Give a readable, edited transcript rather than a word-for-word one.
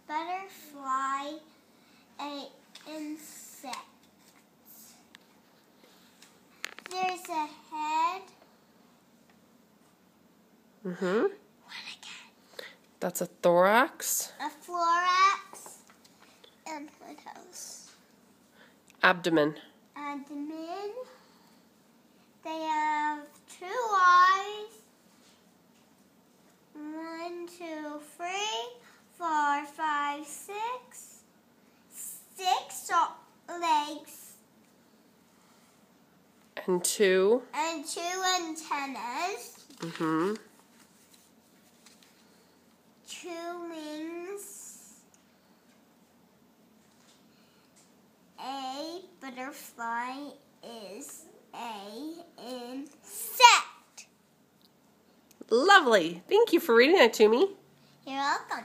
butterfly, a insect. There's a head. Mm-hmm. What again? That's a thorax. A thorax. And what else? Abdomen. Abdomen. They have 2 eyes. 1, 2, 3, 4, 5, 6. 6 legs. And 2. And 2 antennas. Mm-hmm. 2 wings. A butterfly is a insect. Lovely. Thank you for reading that to me. You're welcome.